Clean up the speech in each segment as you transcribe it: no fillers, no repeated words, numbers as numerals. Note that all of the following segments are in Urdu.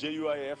JUIF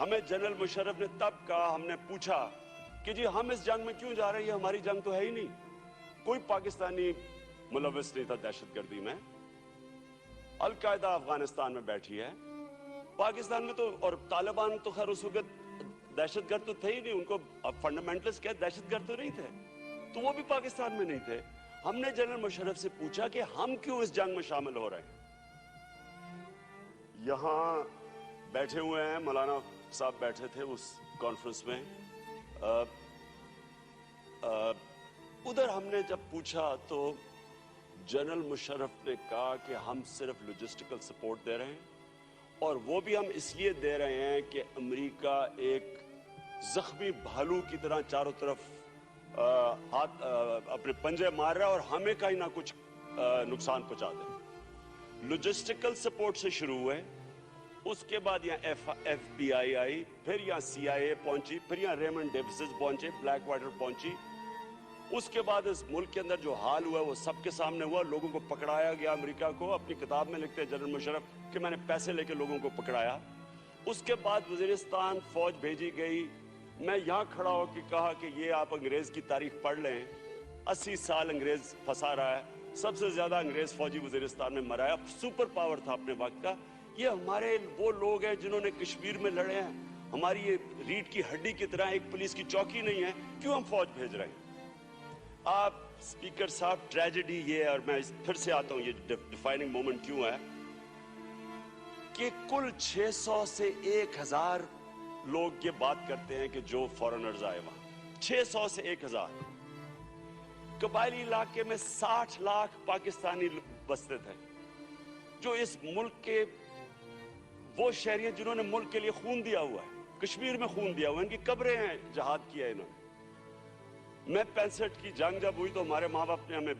ہمیں جنرل مشرف نے تب کہا, ہم نے پوچھا کہ جی ہم اس جنگ میں کیوں جا رہے ہیں, یہ ہماری جنگ تو ہے ہی نہیں. کوئی پاکستانی ملوث نہیں تھا دہشت گردی میں. القاعدہ افغانستان میں بیٹھی ہے, پاکستان میں تو, اور طالبان تو خیر اس وقت دہشت گرد تو تھے ہی نہیں, ان کو فنڈامنٹلسٹ کہتے دہشت گرد تو نہیں تھے, تو وہ بھی پاکستان میں نہیں تھے. ہم نے جنرل مشرف سے پوچھا کہ ہم کیوں اس جنگ میں شامل ہو رہے ہیں. یہاں بیٹھے ہوئے ہیں, مولانا صاحب بیٹھے تھے اس کانفرنس میں. ادھر ہم نے جب پوچھا تو جنرل مشرف نے کہا کہ ہم صرف لاجسٹیکل سپورٹ دے رہے ہیں, اور وہ بھی ہم اس لیے دے رہے ہیں کہ امریکہ ایک زخمی بھالو کی طرح چاروں طرف ہاتھ اپنے پنجے مار رہا ہے اور ہمیں کہیں نہ کچھ نقصان پہنچا دے. لاجسٹیکل سپورٹ سے شروع ہوئے, اس کے بعد یہاں ایف بی آئی آئی, پھر یہاں سی آئی اے پہنچی, پھر یہاں ریمنڈ ڈیوسز پہنچے, بلیک واٹر پہنچی. اس کے بعد اس ملک کے اندر جو حال ہوا وہ سب کے سامنے ہوا, لوگوں کو پکڑایا گیا. امریکہ کو اپنی کتاب میں لکھتے ہیں جنرل مشرف کہ میں نے پیسے لے کے لوگوں کو پکڑایا. اس کے بعد وزیرستان فوج بھیجی گئی. میں یہاں کھڑا ہو کے کہا کہ یہ آپ انگریز کی تاریخ پڑھ لیں, 80 سال انگریز پھنسا رہا ہے, سب سے زیادہ انگریز فوجی وزیرستان میں مرا ہے, سپر پاور تھا اپنے وقت کا. یہ ہمارے وہ لوگ ہیں جنہوں نے کشمیر میں لڑے ہیں, ہماری یہ ریڑھ کی ہڈی کی طرح ایک پولیس کی چوکی نہیں ہے, کیوں ہم فوج بھیج رہے ہیں. آپ اسپیکر صاحب, ٹریجڈی یہ ہے, اور میں پھر سے آتا ہوں یہ ڈیفائننگ مومنٹ کیوں ہے, کہ کل 600 سے 1000 لوگ یہ بات کرتے ہیں کہ جو فورنرز آئے وہاں, 600 سے 1000. قبائلی علاقے میں 60 لاکھ پاکستانی بستے تھے, جو اس ملک کے وہ شہری ہیں جنہوں نے ملک کے لیے خون دیا ہوا ہے, کشمیر میں خون دیا ہوا ہے, ان کی قبریں ہیں, جہاد کیا ہے انہوں نے. میں 65 کی جنگ جب ہوئی تو ہمارے ماں باپ نے ہمیں,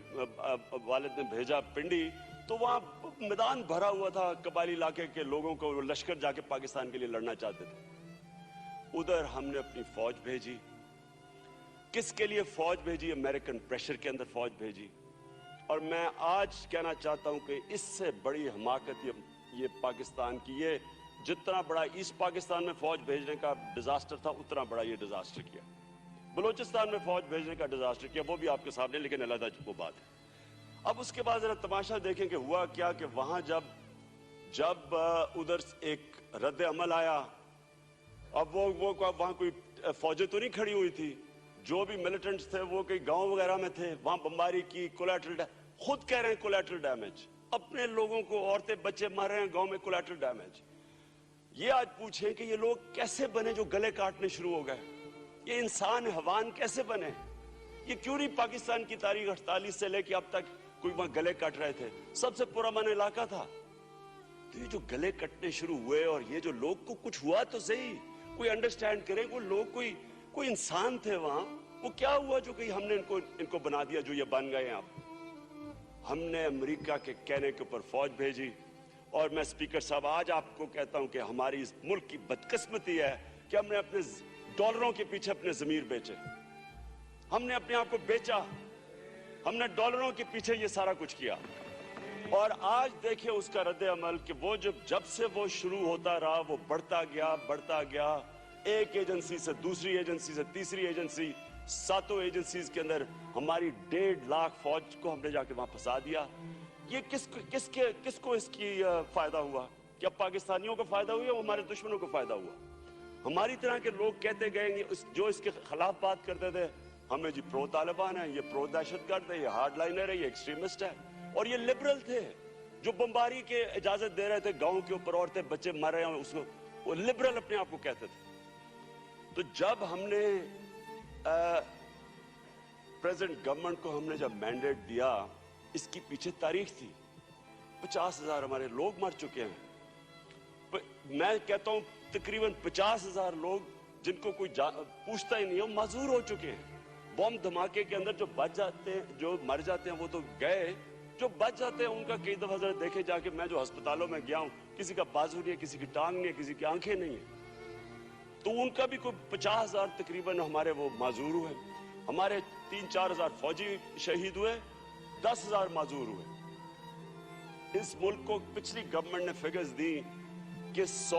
والد نے بھیجا پنڈی, تو وہاں میدان بھرا ہوا تھا قبائلی علاقے کے لوگوں کو, لشکر جا کے پاکستان کے لیے لڑنا چاہتے تھے. ادھر ہم نے اپنی فوج بھیجی. کس کے لیے فوج بھیجی؟ امریکن پریشر کے اندر فوج بھیجی. اور میں آج کہنا چاہتا ہوں کہ اس سے بڑی حماقت یہ پاکستان کی, یہ جتنا بڑا ایسٹ پاکستان میں فوج بھیجنے کا ڈیزاسٹر تھا, اتنا بڑا یہ ڈیزاسٹر کیا. بلوچستان میں فوج بھیجنے کا ڈیزاسٹر کیا, وہ بھی آپ کے سامنے, لیکن علیحدہ وہ بات ہے. اب اس کے بعد ذرا تماشا دیکھیں کہ ہوا کیا, کہ وہاں جب ادھر ایک رد عمل آیا, اب وہ وہاں کوئی فوجیں تو نہیں کھڑی ہوئی تھی, جو بھی ملیٹنٹس تھے وہ کئی گاؤں وغیرہ میں تھے, وہاں بمباری کی, کولیٹرل خود کہہ رہے ہیں کولیٹرل ڈیمیج, اپنے لوگوں کو, عورتیں بچے مر رہے ہیں گاؤں میں, کولیٹرل ڈیمیج. یہ آج پوچھیں کہ یہ لوگ کیسے بنے جو گلے کاٹنے شروع ہو گئے, یہ انسان حیوان کیسے بنے؟ یہ کیوں نہیں پاکستان کی تاریخ 48 سے لے کے اب تک کوئی وہاں گلے کٹ رہے تھے, سب سے پرامن علاقہ تھا. تو یہ جو گلے کٹنے شروع ہوئے, اور یہ جو لوگ کو کچھ ہوا تو صحیح, کوئی انڈرسٹینڈ کریں, وہ لوگ کوئی انسان تھے وہاں, وہ کیا ہوا جو کہ ہم نے ان کو بنا دیا جو یہ بن گئے ہیں اب. ہم نے امریکہ کے کہنے کے اوپر فوج بھیجی. اور میں اسپیکر صاحب آج آپ کو کہتا ہوں کہ ہماری اس ملک کی بدقسمتی ہے کہ ہم نے اپنے ڈالروں کے پیچھے اپنے ضمیر بیچے, ہم نے اپنے آپ کو بیچا, ہم نے ڈالروں کے پیچھے یہ سارا کچھ کیا. اور آج دیکھیں اس کا رد عمل, کہ وہ جب سے وہ شروع ہوتا رہا وہ بڑھتا گیا, ایک ایجنسی سے دوسری ایجنسی سے تیسری ایجنسی, 7 ایجنسیز کے اندر ہماری 1.5 لاکھ فوج کو ہم نے جا کے وہاں پھنسا دیا. یہ کس کو اس کی فائدہ ہوا؟ کیا پاکستانیوں کو فائدہ ہوا یا ہمارے دشمنوں کو فائدہ ہوا؟ ہماری طرح کے لوگ کہتے گئے, جو اس کے خلاف بات کرتے تھے, ہمیں جی پرو طالبان ہے, یہ پرو دہشت گرد ہے, یہ ہارڈ لائنر ہے, یہ ایکسٹریمسٹ ہے. اور یہ لبرل تھے جو بمباری کے اجازت دے رہے تھے, گاؤں کے اوپر عورتیں بچے مر رہے ہیں, اس کو وہ لبرل اپنے آپ کو کہتے تھے. تو جب ہم نے پریزیڈنٹ گورنمنٹ کو ہم نے جب مینڈیٹ دیا, اس کی پیچھے تاریخ تھی. 50,000 ہمارے لوگ مر چکے ہیں. میں کہتا ہوں تقریباً 50,000 لوگ جن کو کوئی پوچھتا ہی نہیں ہے, معذور ہو چکے ہیں. بم دھماکے کے اندر جو بچ جاتے ہیں, جو مر جاتے ہیں وہ تو گئے, جو بچ جاتے ہیں ان کا کئی دفعہ ذرا دیکھے جا کے, میں جو ہسپتالوں میں گیا ہوں, کسی کا بازو نہیں ہے, کسی کی ٹانگ نہیں ہے, کسی کی آنکھیں نہیں ہیں, تو ان کا بھی کوئی 50,000 تقریباً ہمارے وہ معذور ہوئے. ہمارے 3-4 ہزار فوجی شہید ہوئے, 10,000 معذور ہوئے. اس ملک کو پچھلی گورنمنٹ نے فگرز دی کہ 100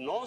9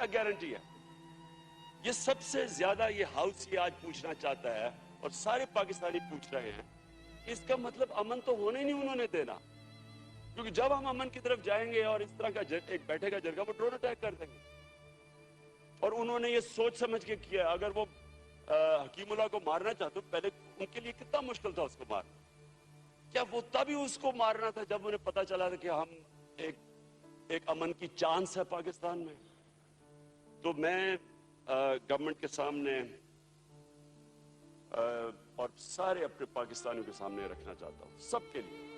کیا گارنٹی ہے؟ یہ سب سے زیادہ یہ ہاؤس یہ آج پوچھنا چاہتا ہے اور سارے پاکستانی پوچھ رہے ہیں، اس کا مطلب امن تو ہونے نہیں انہوں نے دینا، کیونکہ جب ہم امن کی طرف جائیں گے اور اس طرح کا ایک بیٹھے گا جرگہ، وہ ڈرون اٹیک کر دیں گے۔ اور انہوں نے یہ سوچ سمجھ کے کیا، اگر وہ حکیم اللہ کو مارنا چاہتے پہلے ان کے لیے کتنا مشکل تھا اس کو مارنا، کیا وہ تبھی اس کو مارنا تھا جب انہیں پتا چلا تھا کہ ہم ایک امن کی چانس ہے پاکستان میں؟ تو میں گورنمنٹ کے سامنے اور سارے اپنے پاکستانیوں کے سامنے رکھنا چاہتا ہوں، سب کے لیے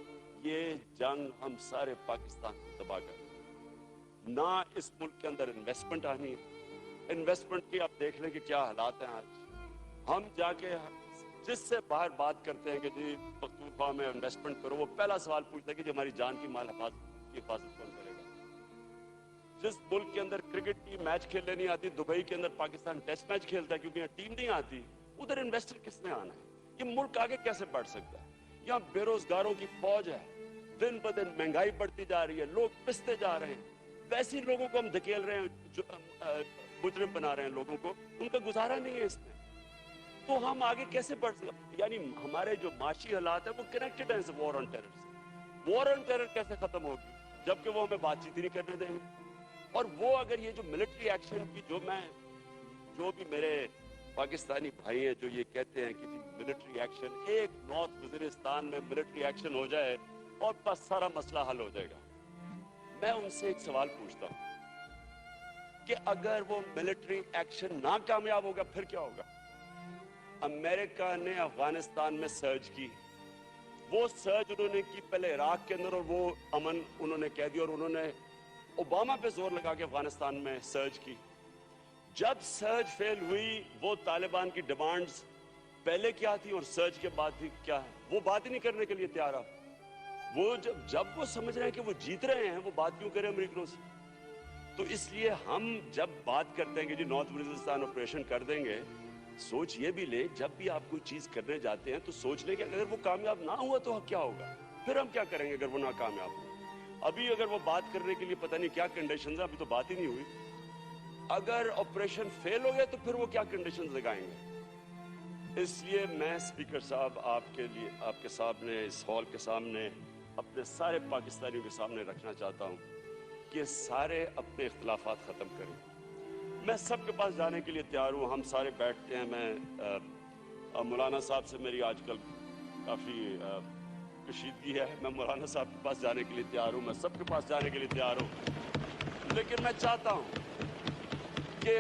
یہ جنگ ہم سارے پاکستان کو تباہ کریں، نہ اس ملک کے اندر انویسٹمنٹ آنی ہے۔ انویسٹمنٹ کی آپ دیکھ لیں کہ کیا حالات ہیں آج، ہم جا کے جس سے باہر بات کرتے ہیں کہ جی پختونخوا میں انویسٹمنٹ کرو، وہ پہلا سوال پوچھتا ہے کہ جی ہماری جان کی مال کی حفاظت کون کرے گا؟ جس ملک کے اندر کرکٹ کی میچ کھیلنے نہیں آتی، دبئی کے اندر پاکستان ٹیسٹ میچ کھیلتا ہے کیونکہ یہاں ٹیم نہیں آتی، ادھر انویسٹر کس نے آنا ہے؟ یہ ملک آگے کیسے بڑھ سکتا ہے؟ یہاں بے روزگاروں کی فوج ہے، دن بدن مہنگائی بڑھتی جا رہی ہے، لوگ پستے جا رہے ہیں، ویسے لوگوں کو ہم دھکیل رہے ہیں، جو مجرم بنا رہے ہیں لوگوں کو، ان کا گزارا نہیں ہے اس میں، تو ہم آگے کیسے بڑھ سکتے؟ یعنی ہمارے جو معاشی حالات ہیں وہ کنیکٹڈ ہیں اس وار آن ٹیرر سے۔ وار آن ٹیرر کیسے ختم ہوگی جبکہ وہ ہمیں بات چیت ہی نہیں کرنے دیں گے؟ اور وہ اگر یہ جو ملٹری ایکشن کی جو بھی میرے پاکستانی بھائی ہیں جو یہ کہتے ہیں کہ ملٹری ایکشن، ایک نارتھ وزیرستان میں ملٹری ایکشن ہو جائے اور بس سارا مسئلہ حل ہو جائے گا، میں ان سے ایک سوال پوچھتا ہوں کہ اگر وہ ملٹری ایکشن ناکامیاب ہوگا پھر کیا ہوگا؟ امریکہ نے افغانستان میں سرج کی، وہ سرج انہوں نے کی پہلے عراق کے اندر اور وہ امن انہوں نے کہہ دیا، اور انہوں نے اوباما پہ زور لگا کے افغانستان میں سرج کی۔ جب سرج فیل ہوئی، وہ طالبان کی ڈیمانڈز پہلے کیا تھی اور سرج کے بعد بھی کیا ہے، وہ بات ہی نہیں کرنے کے لیے تیار آپ، وہ جب وہ سمجھ رہے ہیں کہ وہ جیت رہے ہیں، وہ بات کیوں کریں امریکنوں سے؟ تو اس لیے ہم جب بات کرتے ہیں کہ جی نارتھ وزیرستان آپریشن کر دیں گے، سوچ یہ بھی لیں جب بھی آپ کوئی چیز کرنے جاتے ہیں تو سوچ لیں کہ اگر وہ کامیاب نہ ہوا تو کیا ہوگا، پھر ہم کیا کریں گے اگر وہ ناکامیاب ہو۔ ابھی اگر وہ بات کرنے کے لیے پتہ نہیں کیا کنڈیشنز ہیں، ابھی تو بات ہی نہیں ہوئی، اگر آپریشن فیل ہو گیا تو پھر وہ کیا کنڈیشنز لگائیں گے؟ اس لیے میں اسپیکر صاحب آپ کے سامنے، اس ہال کے سامنے، اپنے سارے پاکستانیوں کے سامنے رکھنا چاہتا ہوں کہ سارے اپنے اختلافات ختم کریں۔ میں سب کے پاس جانے کے لیے تیار ہوں، ہم سارے بیٹھتے ہیں، میں مولانا صاحب سے میری آج کل کافی کشیدگی ہے، میں مولانا صاحب کے پاس جانے کے لیے تیار ہوں، میں سب کے پاس جانے کے لیے تیار ہوں، لیکن میں چاہتا ہوں کہ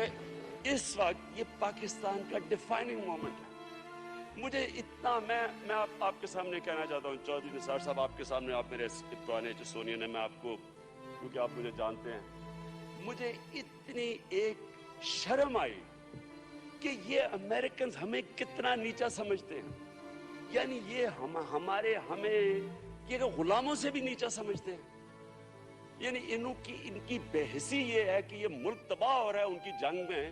اس وقت یہ پاکستان کا ڈیفائننگ مومنٹ ہے۔ مجھے اتنا میں آپ کے سامنے کہنا چاہتا ہوں، چودھری نثار صاحب آپ کے سامنے، آپ میرے پرانے سونین ہیں، میں آپ کو کیونکہ آپ مجھے جانتے ہیں، مجھے اتنی ایک شرم آئی کہ یہ امریکنز ہمیں کتنا نیچا سمجھتے ہیں، یعنی یہ ہمیں یہ غلاموں سے بھی نیچا سمجھتے ہیں، یعنی ان کی بے حسی یہ ہے کہ یہ ملک تباہ ہو رہا ہے ان کی جنگ میں،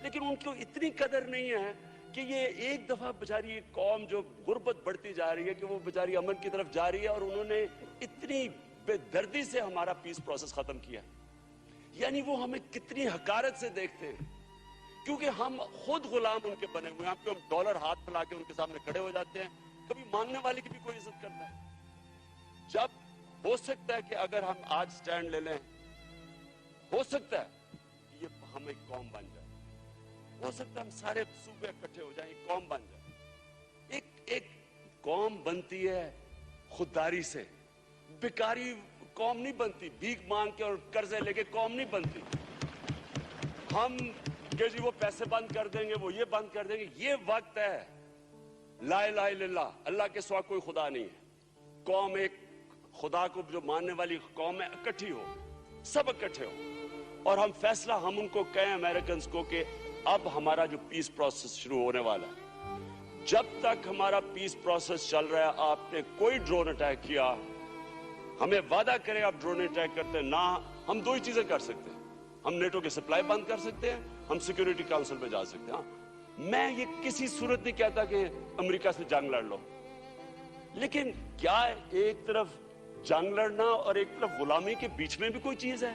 لیکن ان کو اتنی قدر نہیں ہے کہ یہ ایک دفعہ بیچاری قوم جو غربت بڑھتی جا رہی ہے کہ وہ بیچاری امن کی طرف جا رہی ہے، اور انہوں نے اتنی بے دردی سے ہمارا پیس پروسیس ختم کیا، یعنی وہ ہمیں کتنی حقارت سے دیکھتے ہیں، کیونکہ ہم خود غلام ان کے بنے ہوئے ہیں، ہم ڈالر ہاتھ پھیلا کے ان کے سامنے کھڑے ہو جاتے ہیں، کبھی مانگنے والے کی بھی کوئی عزت کرتا ہے؟ جب ہو سکتا ہے کہ اگر ہم آج سٹینڈ لے لیں، ہو سکتا ہے کہ یہ ہم ایک قوم بن جائے، ہو سکتا ہے ہم سارے صوبے اکٹھے ہو جائیں، ایک قوم بن جائے۔ ایک قوم بنتی ہے خودداری سے، بیکاری قوم نہیں بنتی، بھیک مانگ کے اور قرضے لے کے قوم نہیں بنتی۔ ہم کہ جی وہ پیسے بند کر دیں گے، وہ یہ بند کر دیں گے، یہ وقت ہے لا الہ الا اللہ، اللہ کے سوا کوئی خدا نہیں ہے، قوم ایک خدا کو جو ماننے والی قوم ہے، اکٹھی ہو، سب اکٹھے ہو، اور ہم فیصلہ ہم ان کو کہیں امریکنز کو کہ اب ہمارا جو پیس پروسیس شروع ہونے والا ہے، جب تک ہمارا پیس پروسیس چل رہا ہے، آپ نے کوئی ڈرون اٹیک کیا، ہمیں وعدہ کریں آپ ڈرون اٹیک کرتے ہیں نہ، ہم دو ہی چیزیں کر سکتے ہیں، ہم نیٹو کی سپلائی بند کر سکتے ہیں، ہم سیکیورٹی کاؤنسل میں جا سکتے ہیں۔ میں یہ کسی صورت نہیں کہتا کہ امریکہ سے جنگ لڑ لو، لیکن کیا ایک طرف جنگ لڑنا اور ایک طرف غلامی کے بیچ میں بھی کوئی چیز ہے؟